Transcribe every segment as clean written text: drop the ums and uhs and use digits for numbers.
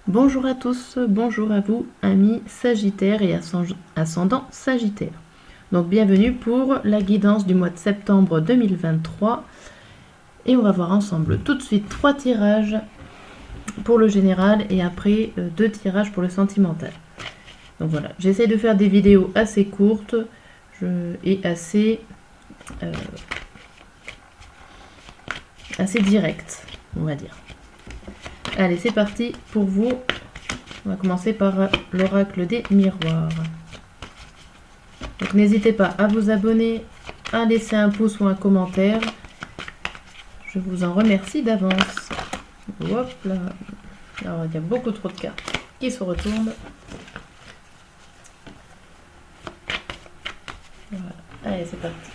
Bonjour à tous, bonjour à vous, amis Sagittaire et ascendant Sagittaire. Donc bienvenue pour la guidance du mois de septembre 2023. Et on va voir ensemble tout de suite 3 tirages pour le général et après 2 tirages pour le sentimental. Donc voilà, j'essaie de faire des vidéos assez courtes et assez directes, on va dire. Allez, c'est parti pour vous. On va commencer par l'oracle des miroirs. Donc n'hésitez pas à vous abonner, à laisser un pouce ou un commentaire. Je vous en remercie d'avance. Hop là. Alors il y a beaucoup trop de cartes qui se retournent. Voilà. Allez, c'est parti.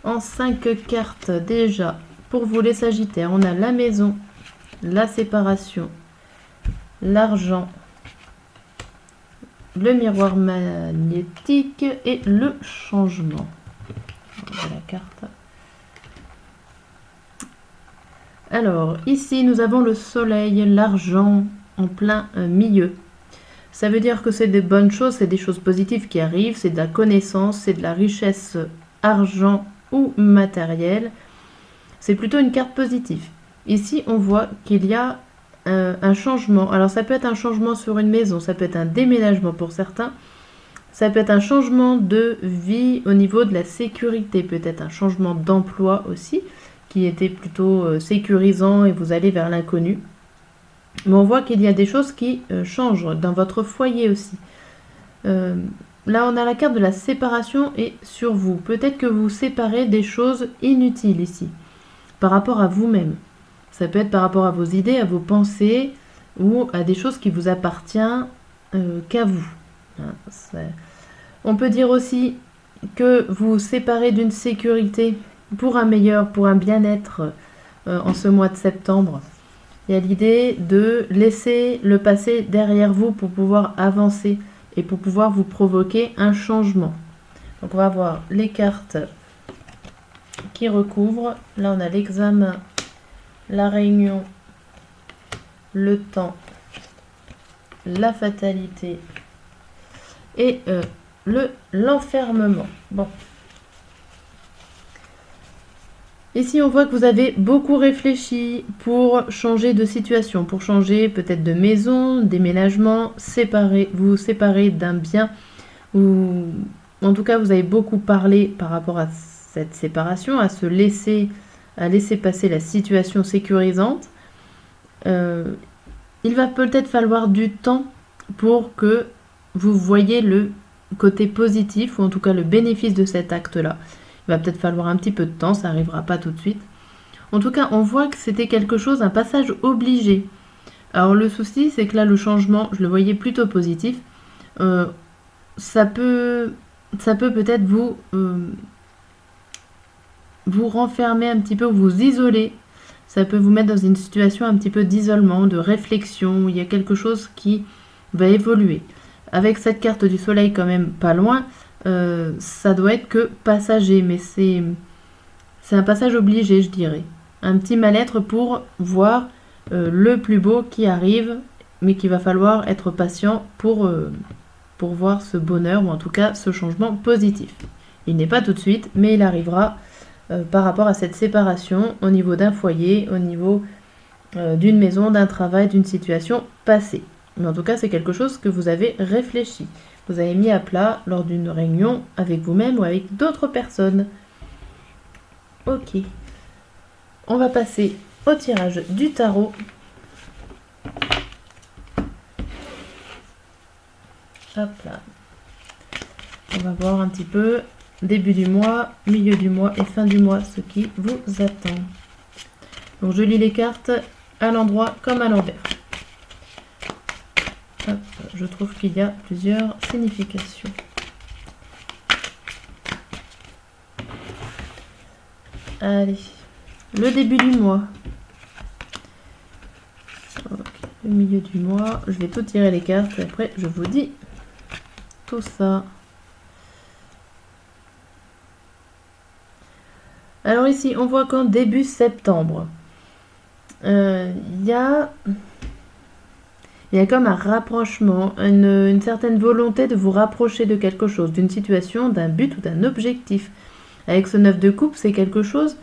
En 5 cartes déjà, pour vous les Sagittaires, on a la maison, la séparation, l'argent, le miroir magnétique et le changement. Voilà la carte. Alors, ici, nous avons le soleil, l'argent en plein milieu. Ça veut dire que c'est des bonnes choses, c'est des choses positives qui arrivent, c'est de la connaissance, c'est de la richesse, argent ou matériel. C'est plutôt une carte positive. Ici, on voit qu'il y a un changement. Alors, ça peut être un changement sur une maison, ça peut être un déménagement pour certains. Ça peut être un changement de vie au niveau de la sécurité, peut-être un changement d'emploi aussi, qui était plutôt sécurisant et vous allez vers l'inconnu. Mais on voit qu'il y a des choses qui changent dans votre foyer aussi. Là, on a la carte de la séparation et sur vous. Peut-être que vous séparez des choses inutiles ici, par rapport à vous-même. Ça peut être par rapport à vos idées, à vos pensées, ou à des choses qui vous appartiennent qu'à vous. On peut dire aussi que vous séparez d'une sécurité pour un meilleur, pour un bien-être en ce mois de septembre. Il y a l'idée de laisser le passé derrière vous pour pouvoir avancer et pour pouvoir vous provoquer un changement. Donc on va voir les cartes qui recouvrent. Là on a l'examen, la réunion, le temps, la fatalité et l'enfermement. Bon. Ici, on voit que vous avez beaucoup réfléchi pour changer de situation, pour changer peut-être de maison, déménagement, vous séparer d'un bien, ou en tout cas, vous avez beaucoup parlé par rapport à cette séparation, à laisser passer la situation sécurisante. Il va peut-être falloir du temps pour que vous voyez le côté positif, ou en tout cas le bénéfice de cet acte-là. Il va peut-être falloir un petit peu de temps, ça n'arrivera pas tout de suite. En tout cas, on voit que c'était quelque chose, un passage obligé. Alors le souci, c'est que là, le changement, je le voyais plutôt positif. Ça peut peut-être vous renfermer un petit peu, vous isoler. Ça peut vous mettre dans une situation un petit peu d'isolement, de réflexion, où il y a quelque chose qui va évoluer. Avec cette carte du soleil quand même pas loin, ça doit être que passager, mais c'est un passage obligé, je dirais. Un petit mal-être pour voir le plus beau qui arrive, mais qu'il va falloir être patient pour voir ce bonheur, ou en tout cas ce changement positif. Il n'est pas tout de suite, mais il arrivera par rapport à cette séparation au niveau d'un foyer, au niveau d'une maison, d'un travail, d'une situation passée. Mais en tout cas, c'est quelque chose que vous avez réfléchi. Vous avez mis à plat lors d'une réunion avec vous-même ou avec d'autres personnes. Ok. On va passer au tirage du tarot. Hop là. On va voir un petit peu début du mois, milieu du mois et fin du mois, ce qui vous attend. Donc je lis les cartes à l'endroit comme à l'envers. Hop, je trouve qu'il y a plusieurs significations. Allez, le début du mois. Okay, le milieu du mois. Je vais tout tirer les cartes et après je vous dis tout ça. Alors ici, on voit qu'en début septembre, il y a Il y a comme un rapprochement, une certaine volonté de vous rapprocher de quelque chose, d'une situation, d'un but ou d'un objectif. Avec ce 9 de coupe, c'est quelque chose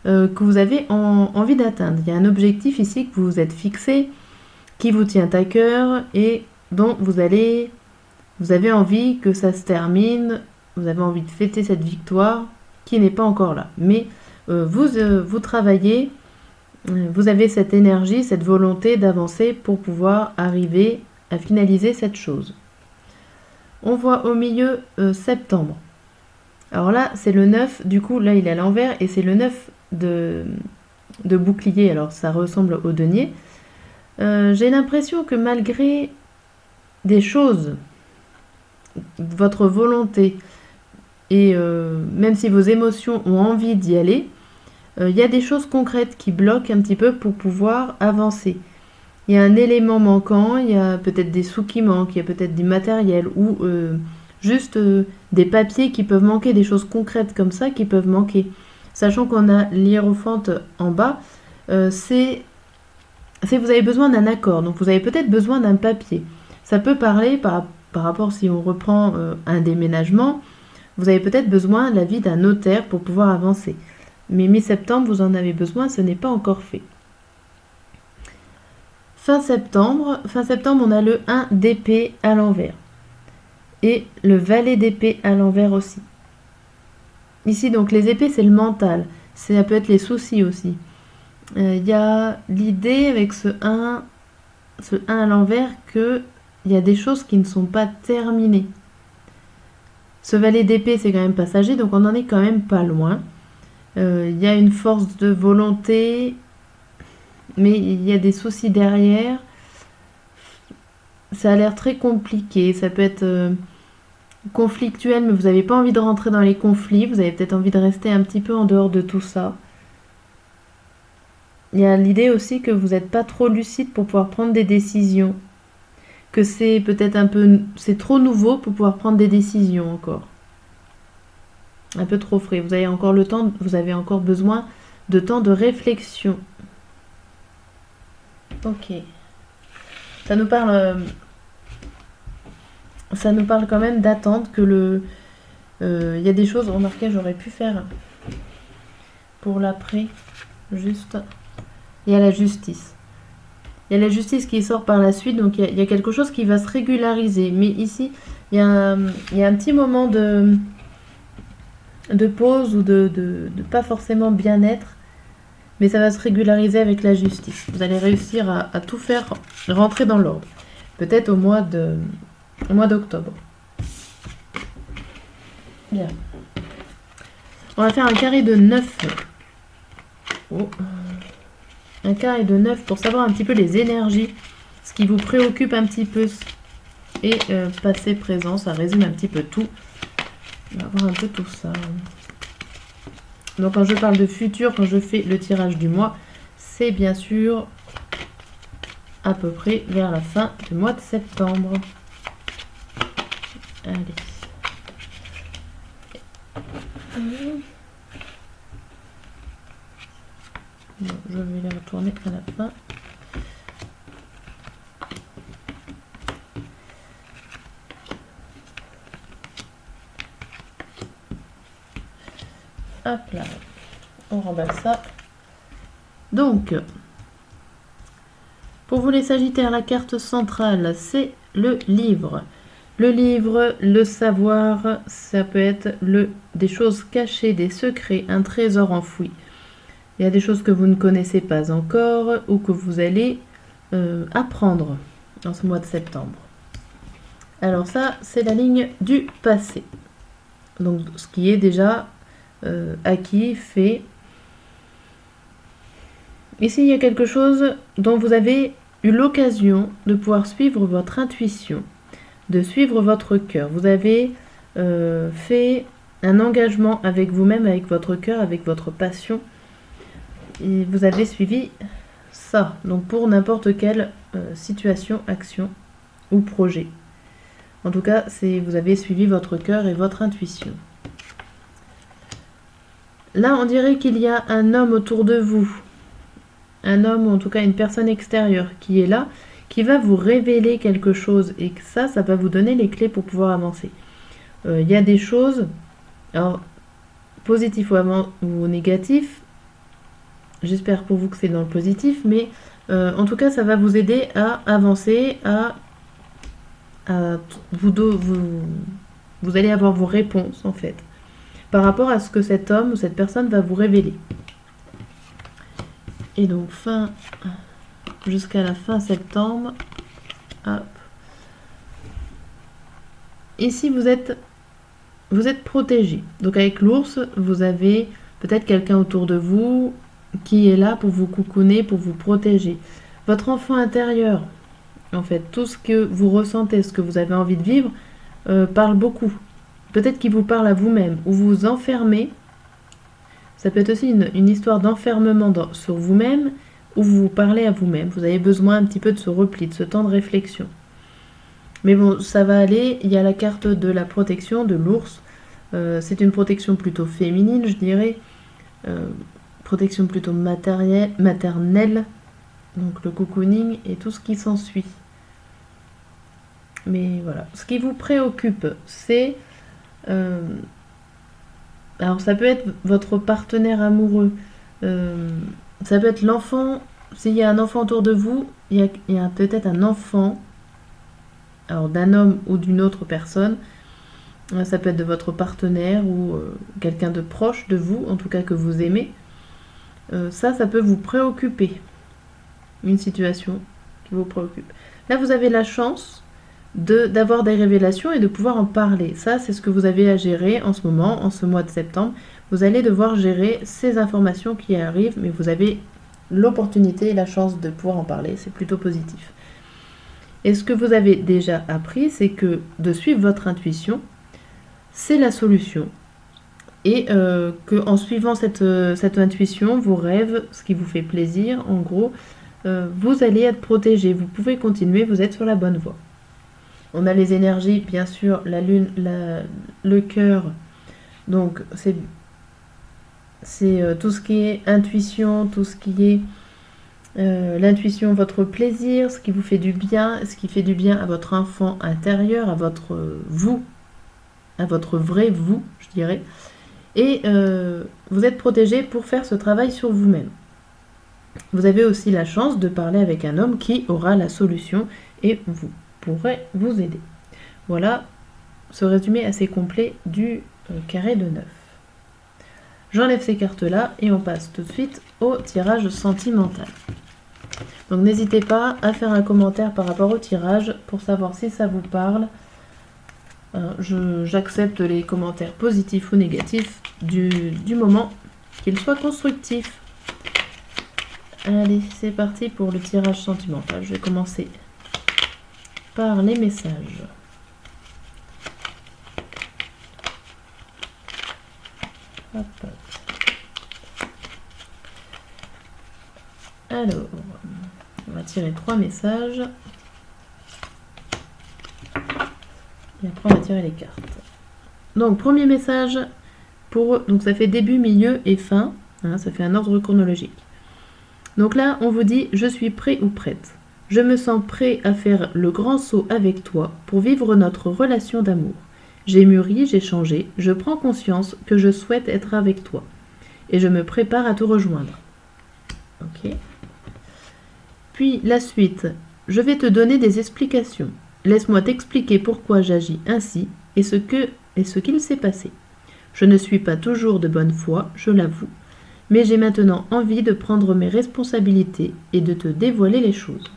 que vous avez envie d'atteindre. Il y a un objectif ici que vous vous êtes fixé, qui vous tient à cœur et dont vous avez envie que ça se termine, vous avez envie de fêter cette victoire qui n'est pas encore là. Mais vous travaillez, vous avez cette énergie, cette volonté d'avancer pour pouvoir arriver à finaliser cette chose. On voit au milieu septembre. Alors là, c'est le 9, du coup, là, il est à l'envers, et c'est le 9 de bouclier, alors ça ressemble au denier. J'ai l'impression que malgré des choses, votre volonté, et même si vos émotions ont envie d'y aller, il y a des choses concrètes qui bloquent un petit peu pour pouvoir avancer. Il y a un élément manquant, il y a peut-être des sous qui manquent, il y a peut-être du matériel ou juste des papiers qui peuvent manquer, des choses concrètes comme ça qui peuvent manquer. Sachant qu'on a l'hiérophante en bas, c'est vous avez besoin d'un accord, donc vous avez peut-être besoin d'un papier. Ça peut parler par rapport, si on reprend un déménagement, vous avez peut-être besoin de l'avis d'un notaire pour pouvoir avancer. Mais mi-septembre, vous en avez besoin, ce n'est pas encore fait. Fin septembre, on a le 1 d'épée à l'envers. Et le valet d'épée à l'envers aussi. Ici, donc, les épées, c'est le mental. Ça peut être les soucis aussi. Il y a l'idée avec ce 1 à l'envers qu'il y a des choses qui ne sont pas terminées. Ce valet d'épée, c'est quand même passager, donc on n'en est quand même pas loin. Il y a une force de volonté, mais il y a des soucis derrière. Ça a l'air très compliqué, ça peut être conflictuel, mais vous n'avez pas envie de rentrer dans les conflits, vous avez peut-être envie de rester un petit peu en dehors de tout ça. Il y a l'idée aussi que vous n'êtes pas trop lucide pour pouvoir prendre des décisions, que c'est peut-être c'est trop nouveau pour pouvoir prendre des décisions encore. Un peu trop frais. Vous avez encore le temps, vous avez encore besoin de temps de réflexion. Ok. Ça nous parle quand même d'attendre que il y a des choses, remarquez, j'aurais pu faire pour l'après, juste. Il y a la justice. Il y a la justice qui sort par la suite, donc il y a quelque chose qui va se régulariser. Mais ici, il y a un petit moment de pause ou de pas forcément bien-être, mais ça va se régulariser avec la justice. Vous allez réussir à tout faire rentrer dans l'ordre. Peut-être au mois d'octobre. Bien. On va faire un carré de 9. Oh. Un carré de 9 pour savoir un petit peu les énergies, ce qui vous préoccupe un petit peu. Et passé, présent, ça résume un petit peu tout. On va voir un peu tout ça. Donc quand je parle de futur, quand je fais le tirage du mois, c'est bien sûr à peu près vers la fin du mois de septembre. Allez. Bon, je vais les retourner à la fin. Hop là, on remballe ça. Donc, pour vous les Sagittaires, la carte centrale, c'est le livre. Le livre, le savoir, ça peut être des choses cachées, des secrets, un trésor enfoui. Il y a des choses que vous ne connaissez pas encore ou que vous allez apprendre dans ce mois de septembre. Alors ça, c'est la ligne du passé. Donc, ce qui est déjà acquis, fait. Ici, il y a quelque chose dont vous avez eu l'occasion de pouvoir suivre votre intuition, de suivre votre cœur. Vous avez fait un engagement avec vous-même, avec votre cœur, avec votre passion. Et vous avez suivi ça. Donc pour n'importe quelle situation, action ou projet. En tout cas, vous avez suivi votre cœur et votre intuition. Là, on dirait qu'il y a un homme autour de vous. Un homme, ou en tout cas une personne extérieure qui est là, qui va vous révéler quelque chose et que ça va vous donner les clés pour pouvoir avancer. Il y a des choses, alors positif ou négatif, j'espère pour vous que c'est dans le positif, mais en tout cas ça va vous aider à avancer, vous allez avoir vos réponses en fait, par rapport à ce que cet homme ou cette personne va vous révéler. Et donc jusqu'à la fin septembre, hop. Ici vous êtes protégé. Donc avec l'ours, vous avez peut-être quelqu'un autour de vous qui est là pour vous coucouner, pour vous protéger. Votre enfant intérieur, en fait, tout ce que vous ressentez, ce que vous avez envie de vivre, parle beaucoup. Peut-être qu'il vous parle à vous-même, ou vous vous enfermez. Ça peut être aussi une histoire d'enfermement sur vous-même, où vous vous parlez à vous-même. Vous avez besoin un petit peu de ce repli, de ce temps de réflexion. Mais bon, ça va aller. Il y a la carte de la protection de l'ours. C'est une protection plutôt féminine, je dirais. Protection plutôt maternelle. Donc le cocooning et tout ce qui s'ensuit. Mais voilà. Ce qui vous préoccupe, c'est... alors ça peut être votre partenaire amoureux. Ça peut être l'enfant. S'il y a un enfant autour de vous, il y a peut-être un enfant, alors d'un homme ou d'une autre personne. Ça peut être de votre partenaire ou quelqu'un de proche de vous, en tout cas que vous aimez. Ça peut vous préoccuper. Une situation qui vous préoccupe. Là, vous avez la chance d'avoir des révélations et de pouvoir en parler. Ça, c'est ce que vous avez à gérer en ce moment, en ce mois de septembre. Vous allez devoir gérer ces informations qui arrivent, mais vous avez l'opportunité et la chance de pouvoir en parler. C'est plutôt positif. Et ce que vous avez déjà appris, c'est que de suivre votre intuition, c'est la solution. Et qu'en suivant cette intuition, vos rêves, ce qui vous fait plaisir, en gros, vous allez être protégé. Vous pouvez continuer, vous êtes sur la bonne voie. On a les énergies, bien sûr, la lune, le cœur. Donc, c'est tout ce qui est intuition, tout ce qui est l'intuition, votre plaisir, ce qui vous fait du bien, ce qui fait du bien à votre enfant intérieur, à votre vous, à votre vrai vous, je dirais. Et vous êtes protégé pour faire ce travail sur vous-même. Vous avez aussi la chance de parler avec un homme qui aura la solution et vous pourrez vous aider. Voilà ce résumé assez complet du carré de 9. J'enlève ces cartes-là et on passe tout de suite au tirage sentimental. Donc n'hésitez pas à faire un commentaire par rapport au tirage pour savoir si ça vous parle. J'accepte les commentaires positifs ou négatifs du moment, qu'ils soient constructifs. Allez, c'est parti pour le tirage sentimental. Je vais commencer par les messages. Hop. Alors, on va tirer 3 messages. Et après, on va tirer les cartes. Donc, premier message, donc ça fait début, milieu et fin. Hein, ça fait un ordre chronologique. Donc là, on vous dit « Je suis prêt ou prête. Je me sens prêt à faire le grand saut avec toi pour vivre notre relation d'amour. J'ai mûri, j'ai changé, je prends conscience que je souhaite être avec toi. Et je me prépare à te rejoindre. » Ok. Puis la suite. « Je vais te donner des explications. Laisse-moi t'expliquer pourquoi j'agis ainsi et ce qu'il s'est passé. Je ne suis pas toujours de bonne foi, je l'avoue, mais j'ai maintenant envie de prendre mes responsabilités et de te dévoiler les choses. »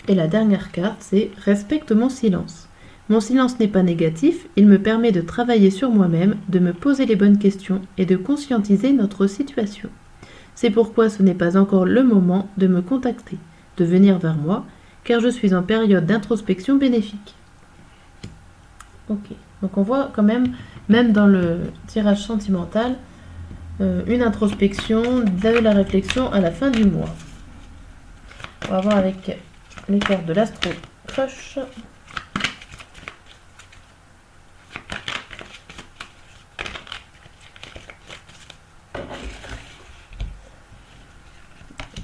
Et la dernière carte, c'est « Respecte mon silence. Mon silence n'est pas négatif, il me permet de travailler sur moi-même, de me poser les bonnes questions et de conscientiser notre situation. C'est pourquoi ce n'est pas encore le moment de me contacter, de venir vers moi, car je suis en période d'introspection bénéfique. » Ok, donc on voit quand même dans le tirage sentimental, une introspection de la réflexion à la fin du mois. On va voir avec les cartes de l'Astro Crush.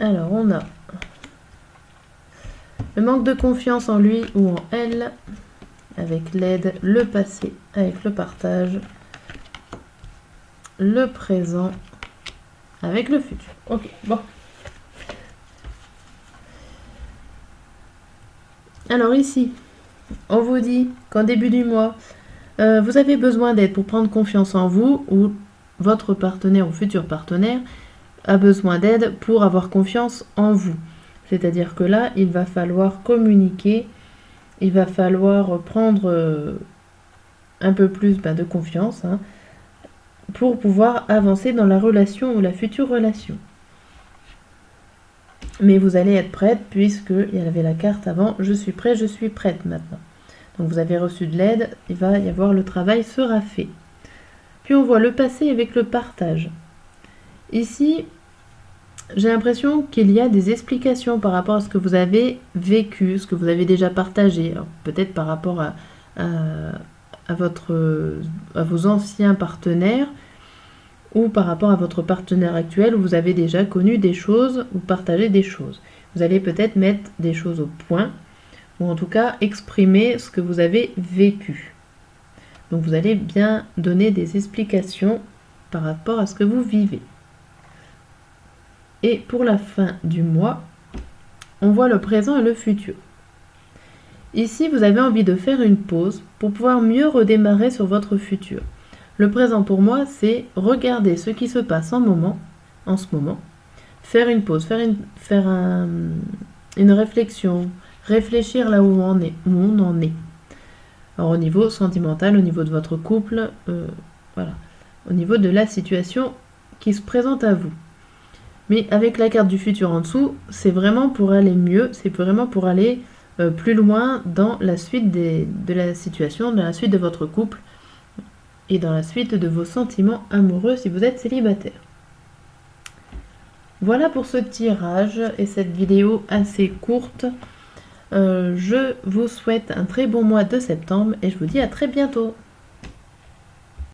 Alors on a Le manque de confiance en lui ou en elle, avec l'aide, le passé, avec le partage, le présent, avec le futur. Ok, bon. Alors ici, on vous dit qu'en début du mois, vous avez besoin d'aide pour prendre confiance en vous, ou votre partenaire ou futur partenaire a besoin d'aide pour avoir confiance en vous. C'est-à-dire que là, il va falloir communiquer, il va falloir prendre un peu plus de confiance pour pouvoir avancer dans la relation ou la future relation. Mais vous allez être prête, puisqu'il y avait la carte avant « Je suis prêt, je suis prête maintenant ». Donc vous avez reçu de l'aide, il va y avoir le travail sera fait. Puis on voit le passé avec le partage. Ici, j'ai l'impression qu'il y a des explications par rapport à ce que vous avez vécu, ce que vous avez déjà partagé. Peut-être par rapport à vos anciens partenaires, ou par rapport à votre partenaire actuel où vous avez déjà connu des choses ou partagé des choses. Vous allez peut-être mettre des choses au point, ou en tout cas exprimer ce que vous avez vécu. Donc vous allez bien donner des explications par rapport à ce que vous vivez. Et pour la fin du mois, on voit le présent et le futur. Ici, vous avez envie de faire une pause pour pouvoir mieux redémarrer sur votre futur. Le présent pour moi, c'est regarder ce qui se passe en ce moment, faire une pause, faire une réflexion, réfléchir là où on en est. Alors au niveau sentimental, au niveau de votre couple, voilà, au niveau de la situation qui se présente à vous. Mais avec la carte du futur en dessous, c'est vraiment pour aller mieux, c'est vraiment pour aller plus loin dans la suite de la situation, dans la suite de votre couple et dans la suite de vos sentiments amoureux si vous êtes célibataire. Voilà pour ce tirage et cette vidéo assez courte. Je vous souhaite un très bon mois de septembre et je vous dis à très bientôt.